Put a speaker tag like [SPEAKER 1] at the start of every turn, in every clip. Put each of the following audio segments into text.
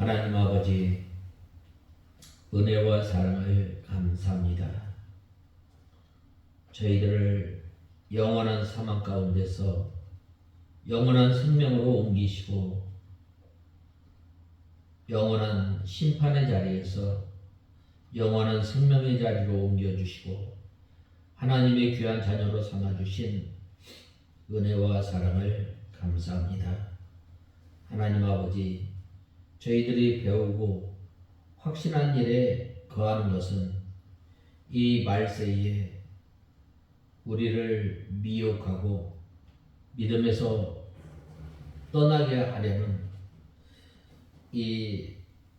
[SPEAKER 1] 하나님 아버지, 은혜와 사랑을 감사합니다. 저희들을 영원한 사망 가운데서 영원한 생명으로 옮기시고 영원한 심판의 자리에서 영원한 생명의 자리로 옮겨주시고 하나님의 귀한 자녀로 삼아주신 은혜와 사랑을 감사합니다. 하나님 아버지, 저희들이 배우고 확신한 일에 거하는 것은 이 말세에 우리를 미혹하고 믿음에서 떠나게 하려는 이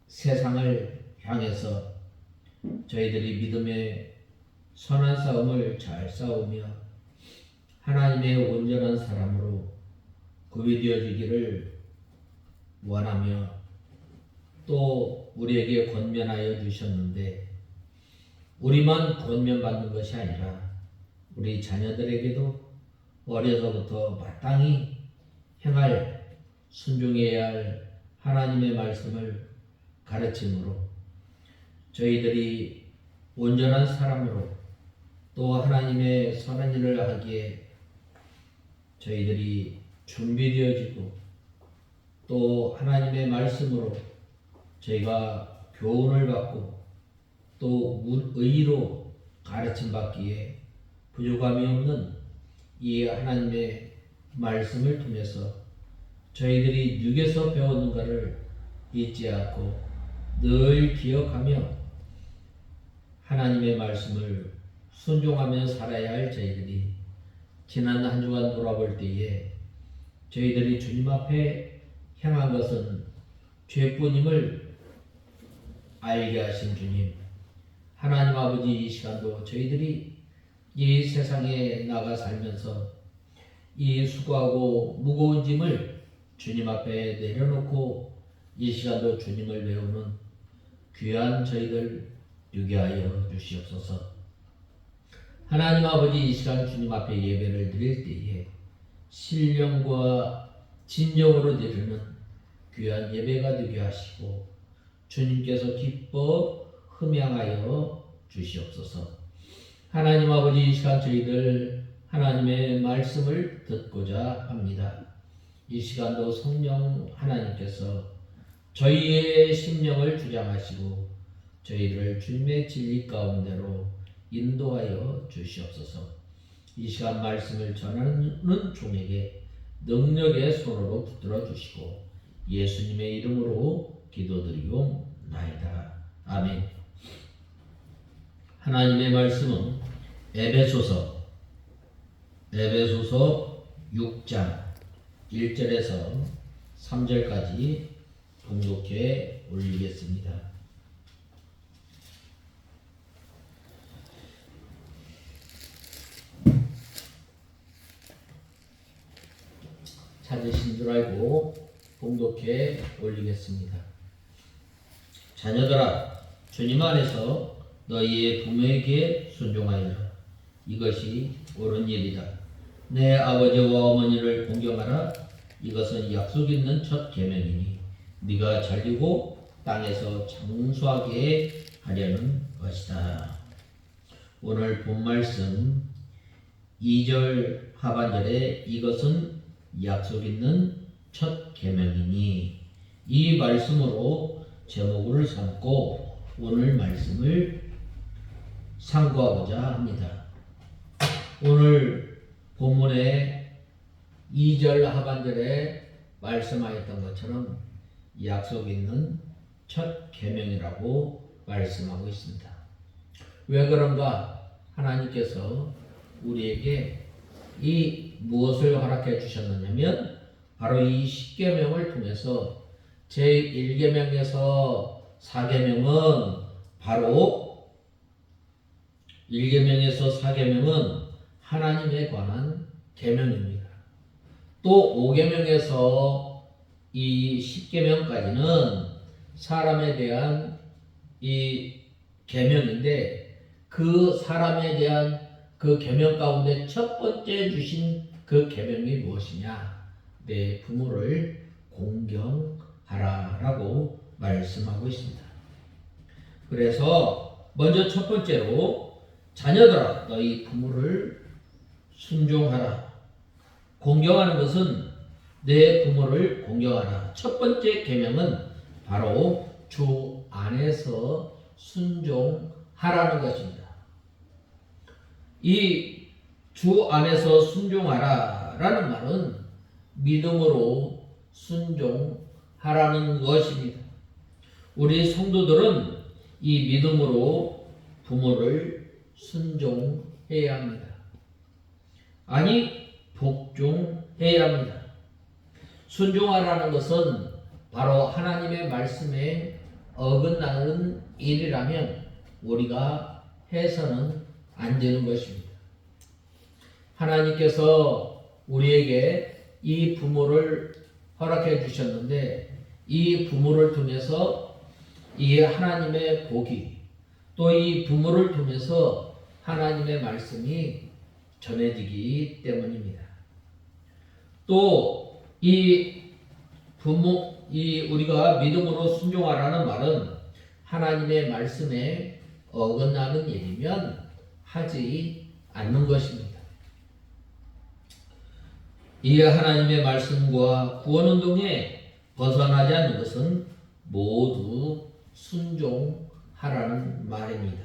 [SPEAKER 1] 세상을 향해서 저희들이 믿음의 선한 싸움을 잘 싸우며 하나님의 온전한 사람으로 구비되어지기를 원하며 또 우리에게 권면하여 주셨는데, 우리만 권면받는 것이 아니라 우리 자녀들에게도 어려서부터 마땅히 행할, 순종해야 할 하나님의 말씀을 가르침으로 저희들이 온전한 사람으로 또 하나님의 선한 일을 하기에 저희들이 준비되어지고 또 하나님의 말씀으로 저희가 교훈을 받고 또 의로 가르침 받기에 부족함이 없는 이 하나님의 말씀을 통해서 저희들이 육에서 배웠는가를 잊지 않고 늘 기억하며 하나님의 말씀을 순종하며 살아야 할 저희들이 지난 한 주간 돌아볼 때에 저희들이 주님 앞에 향한 것은 죄뿐임을 알게 하신 주님, 하나님 아버지, 이 시간도 저희들이 이 세상에 나가 살면서 이 수고하고 무거운 짐을 주님 앞에 내려놓고 이 시간도 주님을 외우는 귀한 저희들 되게 하여 주시옵소서. 하나님 아버지, 이 시간 주님 앞에 예배를 드릴 때에 신령과 진정으로 드리는 귀한 예배가 되게 하시고 주님께서 기뻐 흠양하여 주시옵소서. 하나님 아버지, 이 시간 저희들 하나님의 말씀을 듣고자 합니다. 이 시간도 성령 하나님께서 저희의 심령을 주장하시고 저희를 주님의 진리 가운데로 인도하여 주시옵소서. 이 시간 말씀을 전하는 종에게 능력의 손으로 붙들어 주시고 예수님의 이름으로 기도드리옵나이다. 아멘. 하나님의 말씀은 에베소서 6장 1절에서 3절까지 봉독해 올리겠습니다. 찾으신 줄 알고 봉독해 올리겠습니다. 자녀들아, 주님 안에서 너희의 부모에게 순종하여라. 이것이 옳은 일이다. 내 아버지와 어머니를 공경하라. 이것은 약속 있는 첫 계명이니 네가 잘되고 땅에서 장수하게 하려는 것이다. 오늘 본 말씀 2절 하반절에 이것은 약속 있는 첫 계명이니, 이 말씀으로 제목을 삼고 오늘 말씀을 상고하고자 합니다. 오늘 본문의 2절 하반절에 말씀하였던 것처럼 약속 있는 첫 계명이라고 말씀하고 있습니다. 왜 그런가? 하나님께서 우리에게 이 무엇을 허락해 주셨느냐면 바로 이 10계명을 통해서 제1계명에서 4계명은 바로 1계명에서 4계명은 하나님에 관한 계명입니다. 또 5계명에서 이 10계명까지는 사람에 대한 이 계명인데, 그 사람에 대한 그 계명 가운데 첫 번째 주신 그 계명이 무엇이냐? 내 부모를 공경하라라고 말씀하고 있습니다. 그래서 먼저 첫 번째로 자녀들아 너희 부모를 순종하라. 공경하는 것은 내 부모를 공경하라. 첫 번째 계명은 바로 주 안에서 순종하라는 것입니다. 이 주 안에서 순종하라라는 말은 믿음으로 순종하라는 것입니다. 우리 성도들은 이 믿음으로 부모를 순종해야 합니다. 아니, 복종해야 합니다. 순종하라는 것은 바로 하나님의 말씀에 어긋나는 일이라면 우리가 해서는 안 되는 것입니다. 하나님께서 우리에게 이 부모를 허락해 주셨는데 이 부모를 통해서 이 하나님의 복이 또 이 부모를 통해서 하나님의 말씀이 전해지기 때문입니다. 또 우리가 믿음으로 순종하라는 말은 하나님의 말씀에 어긋나는 일이면 하지 않는 것입니다. 이 하나님의 말씀과 구원운동에 벗어나지 않는 것은 모두 순종하라는 말입니다.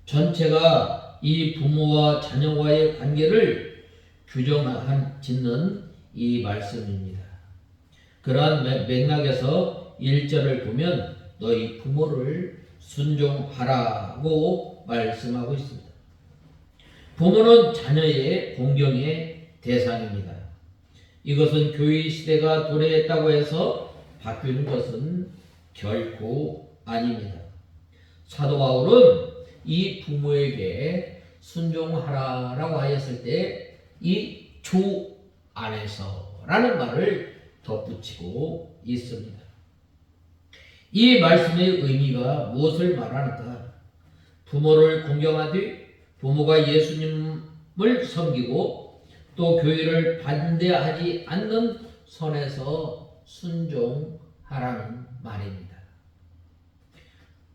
[SPEAKER 1] 전체가 이 부모와 자녀와의 관계를 규정짓는 이 말씀입니다. 그러한 맥락에서 1절을 보면 너희 부모를 순종하라고 말씀하고 있습니다. 부모는 자녀의 공경의 대상입니다. 이것은 교회 시대가 도래했다고 해서 바뀌는 것은 결코 아닙니다. 사도 바울은 이 부모에게 순종하라라고 하였을 때 이 주 안에서라는 말을 덧붙이고 있습니다. 이 말씀의 의미가 무엇을 말하는가? 부모를 공경하되 부모가 예수님을 섬기고 또 교회를 반대하지 않는 선에서 순종하라는 말입니다.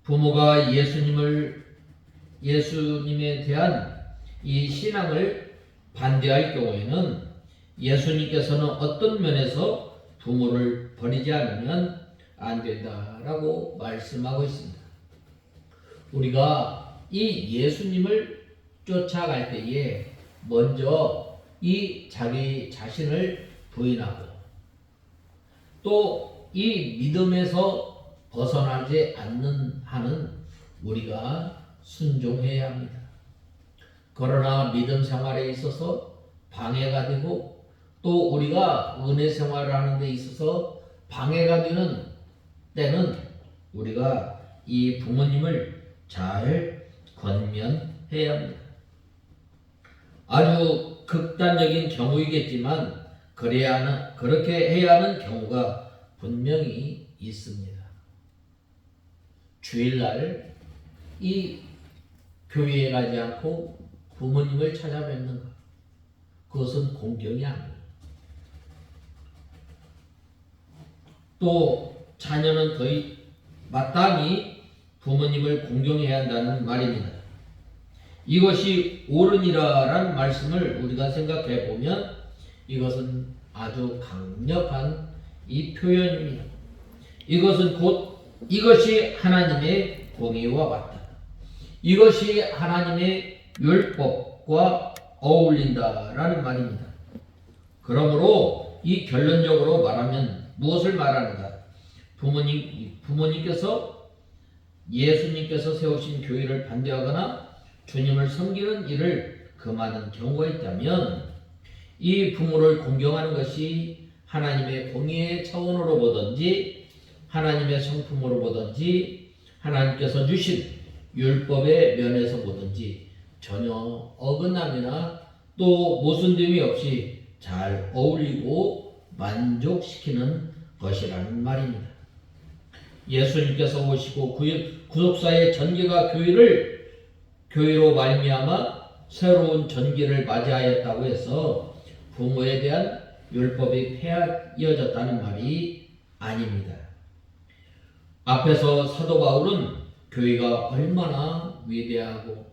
[SPEAKER 1] 부모가 예수님에 대한 이 신앙을 반대할 경우에는 예수님께서는 어떤 면에서 부모를 버리지 않으면 안 된다라고 말씀하고 있습니다. 우리가 이 예수님을 쫓아갈 때에 먼저 이 자기 자신을 부인하고 또 이 믿음에서 벗어나지 않는 한은 우리가 순종해야 합니다. 그러나 믿음 생활에 있어서 방해가 되고 또 우리가 은혜 생활을 하는 데 있어서 방해가 되는 때는 우리가 이 부모님을 잘 권면해야 합니다. 아주 극단적인 경우이겠지만 그렇게 해야 하는 경우가 분명히 있습니다. 주일날 이 교회에 가지 않고 부모님을 찾아뵙는 것, 그것은 공경이 아니에요. 또 자녀는 거의 마땅히 부모님을 공경해야 한다는 말입니다. 이것이 옳으니라라는 말씀을 우리가 생각해 보면 이것은 아주 강력한 이 표현입니다. 이것이 하나님의 공의와 맞다. 이것이 하나님의 율법과 어울린다라는 말입니다. 그러므로 이 결론적으로 말하면 무엇을 말하는가? 부모님께서 예수님께서 세우신 교회를 반대하거나 주님을 섬기는 일을 금하는 경우가 있다면 이 부모를 공경하는 것이 하나님의 공의의 차원으로 보든지 하나님의 성품으로 보든지 하나님께서 주신 율법의 면에서 보든지 전혀 어긋남이나 또 모순됨이 없이 잘 어울리고 만족시키는 것이라는 말입니다. 예수님께서 오시고 구속사의 전개가 교회로 말미암아 새로운 전개를 맞이하였다고 해서 부모에 대한 율법이 폐하여졌다는 말이 아닙니다. 앞에서 사도 바울은 교회가 얼마나 위대하고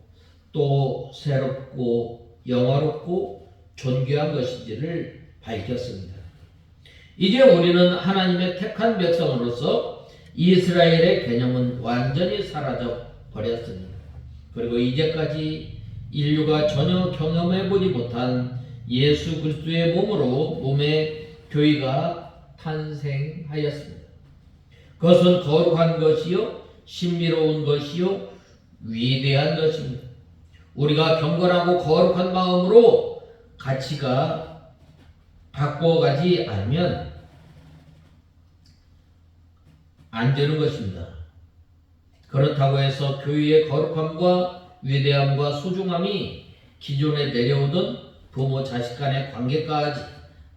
[SPEAKER 1] 또 새롭고 영화롭고 존귀한 것인지를 밝혔습니다. 이제 우리는 하나님의 택한 백성으로서 이스라엘의 개념은 완전히 사라져 버렸습니다. 그리고 이제까지 인류가 전혀 경험해보지 못한 예수 그리스도의 몸의 교회가 탄생하였습니다. 그것은 거룩한 것이요 신비로운 것이요 위대한 것입니다. 우리가 경건하고 거룩한 마음으로 가치가 바꾸어가지 않으면 안 되는 것입니다. 그렇다고 해서 교회의 거룩함과 위대함과 소중함이 기존에 내려오던 부모 자식 간의 관계까지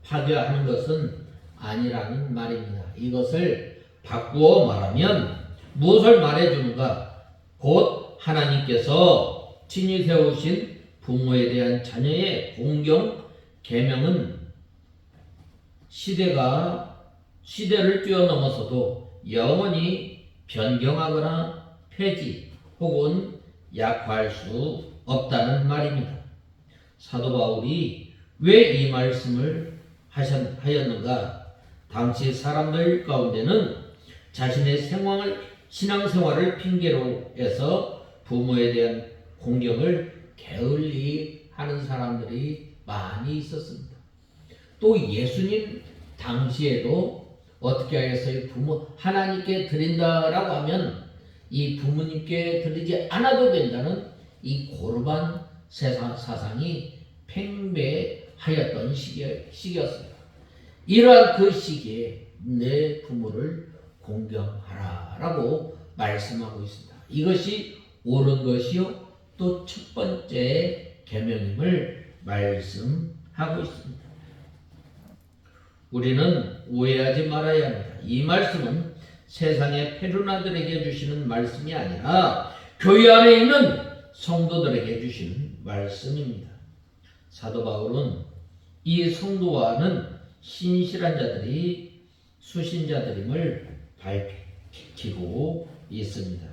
[SPEAKER 1] 파괴하는 것은 아니라는 말입니다. 이것을 바꾸어 말하면 무엇을 말해주는가? 곧 하나님께서 친히 세우신 부모에 대한 자녀의 공경, 계명은 시대를 뛰어넘어서도 영원히 변경하거나 폐지 혹은 약화할 수 없다는 말입니다. 사도 바울이 왜 이 말씀을 하였는가? 당시 사람들 가운데는 자신의 신앙생활을 핑계로 해서 부모에 대한 공경을 게을리 하는 사람들이 많이 있었습니다. 또 예수님 당시에도 어떻게 하여서 부모 하나님께 드린다라고 하면 이 부모님께 드리지 않아도 된다는 이 고르반 사상이 팽배하였던 시기였습니다. 이러한 그 시기에 내 부모를 공경하라라고 말씀하고 있습니다. 이것이 옳은 것이요 또 첫 번째 계명임을 말씀하고 있습니다. 우리는 오해하지 말아야 합니다. 이 말씀은 세상의 페루나들에게 주시는 말씀이 아니라 교회 안에 있는 성도들에게 주시는 말씀입니다. 사도 바울은 이 성도와는 신실한 자들이 수신자들임을 밝히고 있습니다.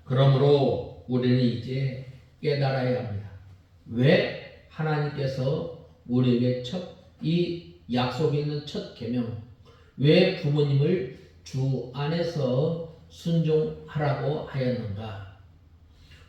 [SPEAKER 1] 그러므로 우리는 이제 깨달아야 합니다. 왜 하나님께서 우리에게 이 약속에 있는 첫 계명, 왜 부모님을 주 안에서 순종하라고 하였는가?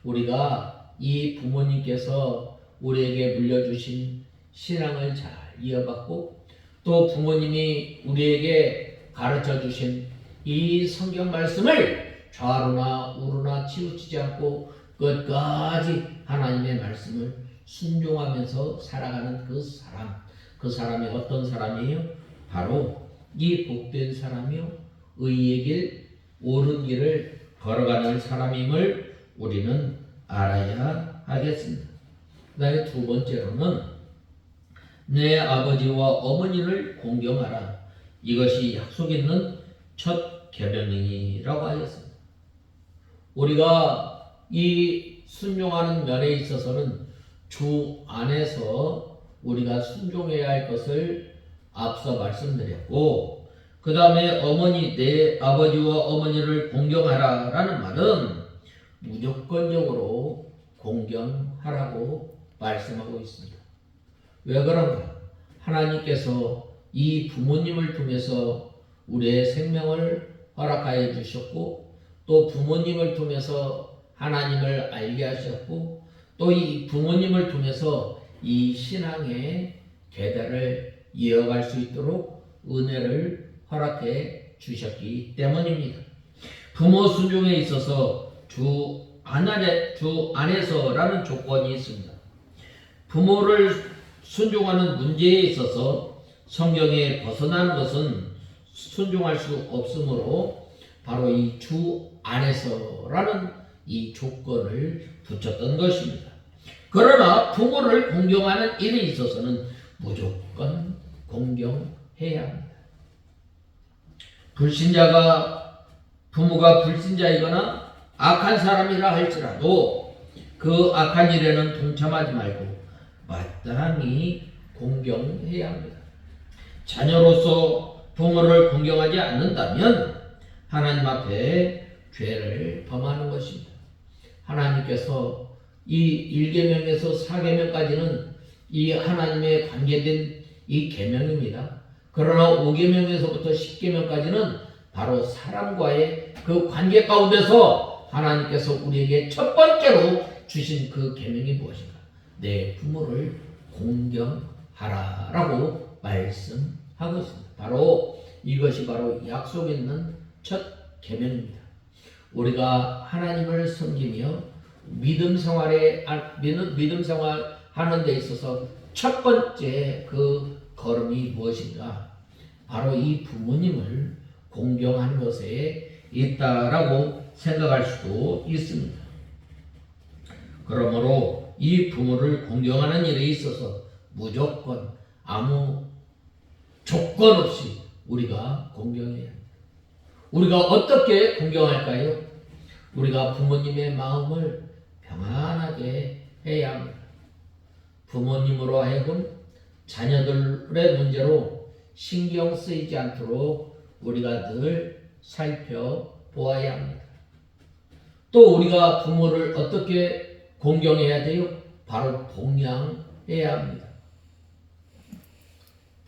[SPEAKER 1] 우리가 이 부모님께서 우리에게 물려주신 신앙을 잘 이어받고 또 부모님이 우리에게 가르쳐 주신 이 성경 말씀을 좌로나 우로나 치우치지 않고 끝까지 하나님의 말씀을 순종하면서 살아가는 그 사람이 어떤 사람이에요? 바로 이 복된 사람이요 의의 길, 옳은 길을 걸어가는 사람임을 우리는 알아야 하겠습니다. 그 다음에 두 번째로는 내 아버지와 어머니를 공경하라. 이것이 약속 있는 첫 계명이라고 하였습니다. 우리가 이 순종하는 면에 있어서는 주 안에서 우리가 순종해야 할 것을 앞서 말씀드렸고, 그 다음에 내 아버지와 어머니를 공경하라 라는 말은 무조건적으로 공경하라고 말씀하고 있습니다. 왜 그런가? 하나님께서 이 부모님을 통해서 우리의 생명을 허락하여 주셨고 또 부모님을 통해서 하나님을 알게 하셨고 또 이 부모님을 통해서 이 신앙의 계단을 이어갈 수 있도록 은혜를 허락해 주셨기 때문입니다. 부모 순종에 있어서 주 안에서라는 조건이 있습니다. 부모를 순종하는 문제에 있어서 성경에 벗어나는 것은 순종할 수 없으므로 바로 이 주 안에서라는 이 조건을 붙였던 것입니다. 그러나 부모를 공경하는 일에 있어서는 무조건 공경해야 합니다. 부모가 불신자이거나 악한 사람이라 할지라도 그 악한 일에는 동참하지 말고 마땅히 공경해야 합니다. 자녀로서 부모를 공경하지 않는다면 하나님 앞에 죄를 범하는 것입니다. 하나님께서 이 1계명에서 4계명까지는 이 하나님의 관계된 이 계명입니다. 그러나 5계명에서부터 10계명까지는 바로 사람과의 그 관계 가운데서 하나님께서 우리에게 첫 번째로 주신 그 계명이 무엇인가? 내 부모를 공경하라라고 말씀하고 있습니다. 바로 이것이 바로 약속 있는 첫 계명입니다. 우리가 하나님을 섬기며 믿음 생활 하는 데 있어서 첫 번째 그 걸음이 무엇인가? 바로 이 부모님을 공경하는 것에 있다라고 생각할 수도 있습니다. 그러므로 이 부모를 공경하는 일에 있어서 무조건 아무 조건 없이 우리가 공경해야 합니다. 우리가 어떻게 공경할까요? 우리가 부모님의 마음을 평안하게 해야 합니다. 부모님으로 하여금 자녀들의 문제로 신경 쓰이지 않도록 우리가 늘 살펴보아야 합니다. 또 우리가 부모를 어떻게 공경해야 돼요? 바로 봉양해야 합니다.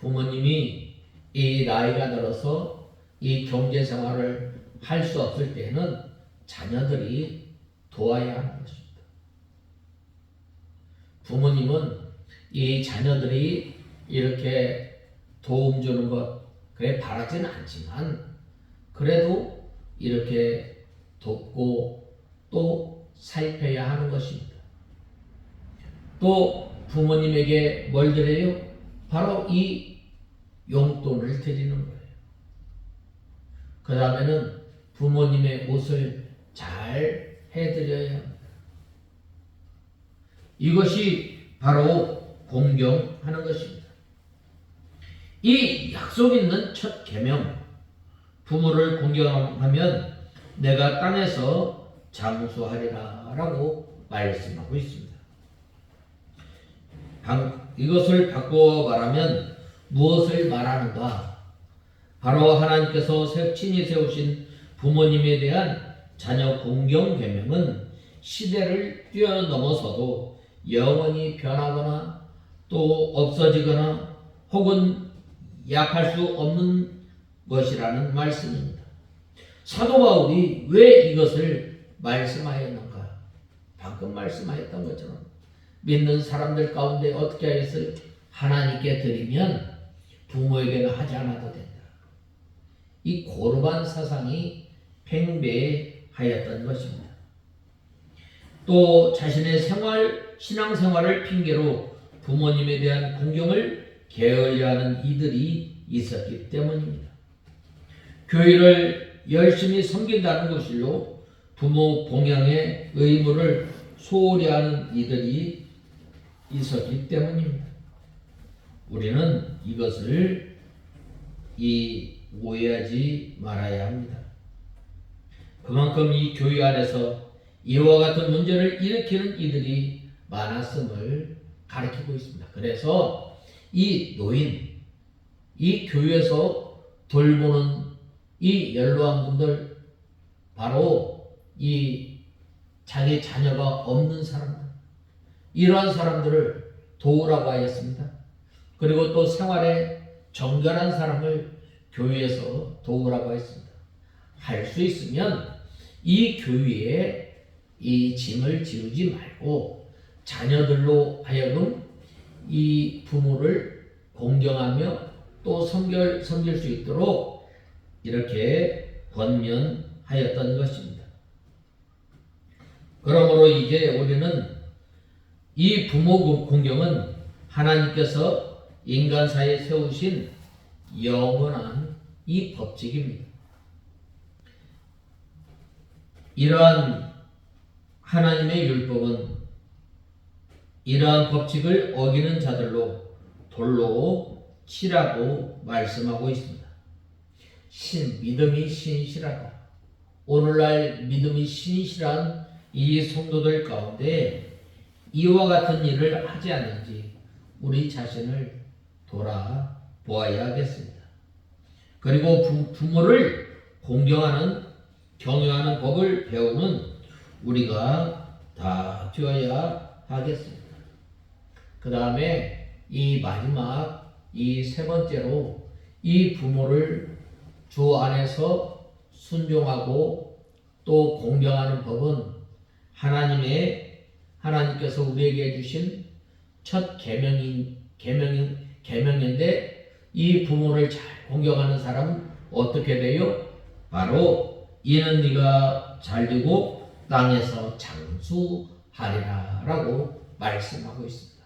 [SPEAKER 1] 부모님이 이 나이가 들어서 이 경제 생활을 할 수 없을 때는 자녀들이 도와야 하는 것입니다. 부모님은 이 자녀들이 이렇게 도움 주는 것 그래 바라지는 않지만 그래도 이렇게 돕고 또 살펴야 하는 것입니다. 또 부모님에게 뭘 드려요? 바로 이 용돈을 드리는 거예요. 그 다음에는 부모님의 옷을 잘 해드려야 합니다. 이것이 바로 공경하는 것입니다. 이 약속 있는 첫 계명, 부모를 공경하면 내가 땅에서 장수하리라 라고 말씀하고 있습니다. 이것을 바꾸어 말하면 무엇을 말하는가? 바로 하나님께서 친히 세우신 부모님에 대한 자녀 공경 계명은 시대를 뛰어넘어서도 영원히 변하거나 또 없어지거나 혹은 약할 수 없는 것이라는 말씀입니다. 사도 바울이 왜 이것을 말씀하였는가? 방금 말씀하였던 것처럼 믿는 사람들 가운데 어떻게 하였어요? 하나님께 드리면 부모에게는 하지 않아도 된다. 이 고르반 사상이 팽배하였던 것입니다. 또 자신의 신앙생활을 핑계로 부모님에 대한 공경을 게을리하는 이들이 있었기 때문입니다. 교회를 열심히 섬긴다는 것일로 부모 봉양의 의무를 소홀히 하는 이들이 있었기 때문입니다. 우리는 이것을 오해하지 말아야 합니다. 그만큼 이 교회 안에서 이와 같은 문제를 일으키는 이들이 많았음을 가리키고 있습니다. 그래서 이 노인, 이 교회에서 돌보는 이 연로한 분들, 바로 이 자기 자녀가 없는 사람들, 이러한 사람들을 도우라고 하였습니다. 그리고 또 생활에 정결한 사람을 교회에서 도우라고 했습니다. 할 수 있으면 이 교회에 이 짐을 지우지 말고 자녀들로 하여금 이 부모를 공경하며 또 섬길 수 있도록 이렇게 권면하였던 것입니다. 그러므로 이제 우리는 이 부모 공경은 하나님께서 인간사에 세우신 영원한 이 법칙입니다. 이러한 하나님의 율법은 이러한 법칙을 어기는 자들로 돌로 치라고 말씀하고 있습니다. 믿음이 신실하다. 오늘날 믿음이 신실한 이 성도들 가운데 이와 같은 일을 하지 않는지 우리 자신을 돌아보아야 하겠습니다. 그리고 부모를 공경하는 경영하는 법을 배우는 우리가 다 되어야 하겠습니다. 그 다음에 이 마지막 이 세 번째로 이 부모를 주 안에서 순종하고 또 공경하는 법은 하나님께서 우리에게 주신 첫 계명인데 이 부모를 잘 공경하는 사람은 어떻게 돼요? 바로 이는 네가 잘되고 땅에서 장수하리라 라고 말씀하고 있습니다.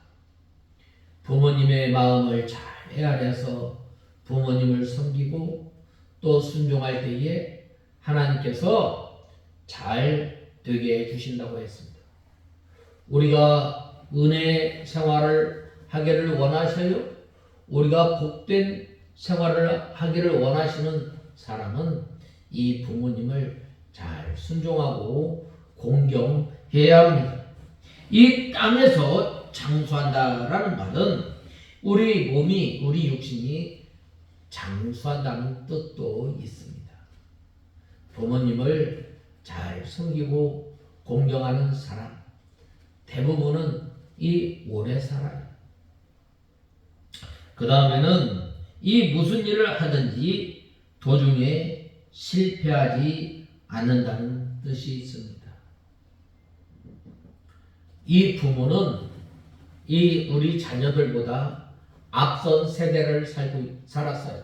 [SPEAKER 1] 부모님의 마음을 잘 헤아려서 부모님을 섬기고 또 순종할 때에 하나님께서 잘 되게 해주신다고 했습니다. 우리가 은혜 생활을 하기를 원하셔요? 우리가 복된 생활을 하기를 원하시는 사람은 이 부모님을 잘 순종하고 공경해야 합니다. 이 땅에서 장수한다라는 말은 우리 몸이, 우리 육신이 장수한다는 뜻도 있습니다. 부모님을 잘 섬기고 공경하는 사람, 대부분은 이 오래 살아요. 그 다음에는 이 무슨 일을 하든지 도중에 실패하지 않는다는 뜻이 있습니다. 이 부모는 이 우리 자녀들보다 앞선 세대를 살았어요.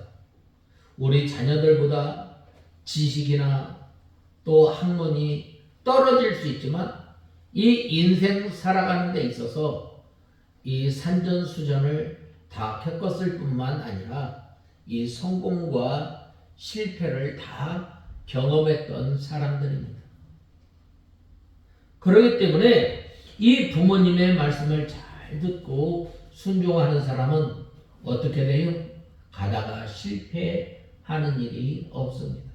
[SPEAKER 1] 우리 자녀들보다 지식이나 또 학문이 떨어질 수 있지만 이 인생 살아가는 데 있어서 이 산전수전을 다 겪었을 뿐만 아니라 이 성공과 실패를 다 경험했던 사람들입니다. 그렇기 때문에 이 부모님의 말씀을 잘 듣고 순종하는 사람은 어떻게 돼요? 가다가 실패하는 일이 없습니다.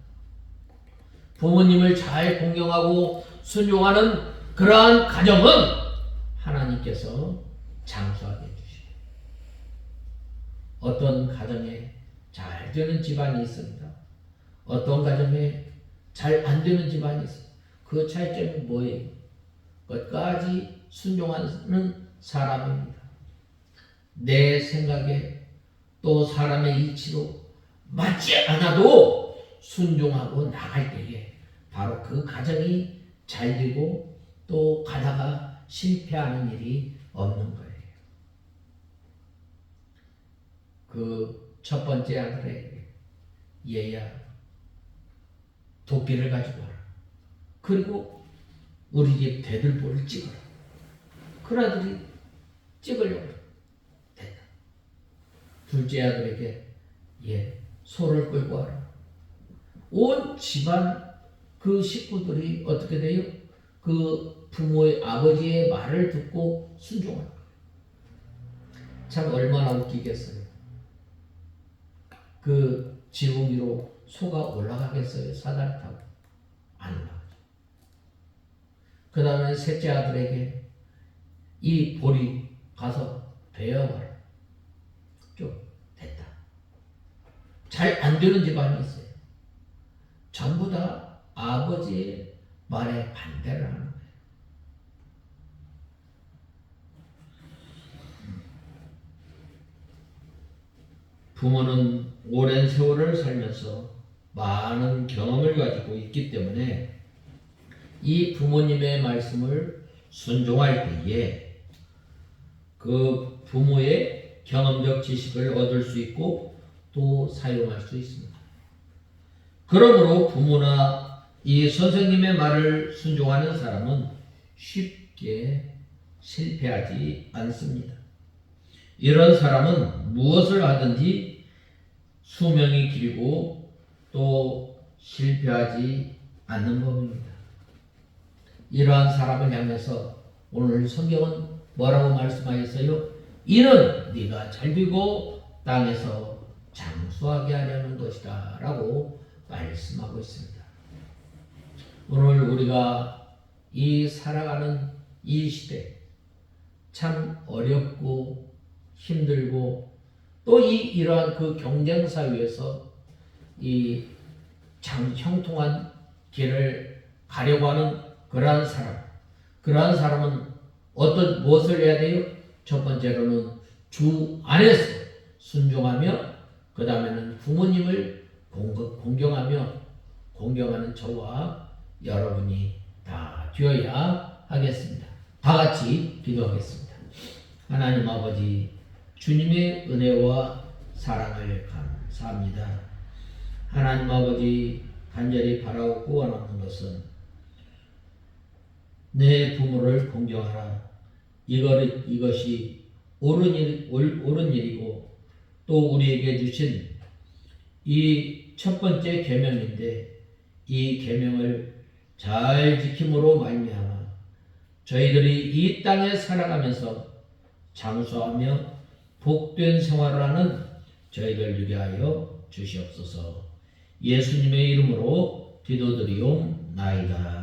[SPEAKER 1] 부모님을 잘 공경하고 순종하는 그러한 가정은 하나님께서 장수하게 해주십니다. 어떤 가정에 잘 되는 집안이 있습니다. 어떤 가정에 잘 안 되는 집안이 있습니다. 그 차이점은 뭐예요? 끝까지 순종하는 사람입니다. 내 생각에 또 사람의 이치로 맞지 않아도 순종하고 나갈 때에 바로 그 가정이 잘 되고 또 가다가 실패하는 일이 없는 거예요. 그 첫 번째 아들에게 얘야 도끼를 가지고 와라. 그리고 우리 집 대들보를 찍어라. 그 아들이 찍으려고 됐다. 둘째 아들에게 소를 끌고 와라. 온 집안 그 식구들이 어떻게 돼요? 그 부모의 아버지의 말을 듣고 순종하는 거예요. 참 얼마나 웃기겠어요. 그 지붕 위로 소가 올라가겠어요? 사다리 타고? 안 올라가죠. 그 다음에 셋째 아들에게 이 보리 가서 베어봐라. 좀 됐다. 잘 안 되는 집안이 있어요. 전부 다 아버지의 말에 반대를 하는 거예요. 부모는 오랜 세월을 살면서 많은 경험을 가지고 있기 때문에 이 부모님의 말씀을 순종할 때에 그 부모의 경험적 지식을 얻을 수 있고 또 사용할 수 있습니다. 그러므로 부모나 이 선생님의 말을 순종하는 사람은 쉽게 실패하지 않습니다. 이런 사람은 무엇을 하든지 수명이 길고 또 실패하지 않는 법입니다. 이러한 사람을 향해서 오늘 성경은 뭐라고 말씀하셨어요? 이는 네가 잘되고 땅에서 장수하게 하려는 것이다 라고 말씀하고 있습니다. 오늘 우리가 이 살아가는 이 시대 참 어렵고 힘들고 또 이러한 그 경쟁 사회에서 이 참 형통한 길을 가려고 하는 그러한 사람은 무엇을 해야 돼요? 첫 번째로는 주 안에서 순종하며, 그 다음에는 부모님을 공경하는 저와 여러분이 다 되어야 하겠습니다. 다 같이 기도하겠습니다. 하나님 아버지, 주님의 은혜와 사랑을 감사합니다. 하나님 아버지, 간절히 바라고 구원하는 것은 내 부모를 공경하라. 이것이 옳은 일이고 또 우리에게 주신 이 첫 번째 계명인데, 이 계명을 잘 지킴으로 말미암아 저희들이 이 땅에 살아가면서 장수하며 복된 생활을 하는 저희들 되게 하여 주시옵소서. 예수님의 이름으로 기도드리옵나이다.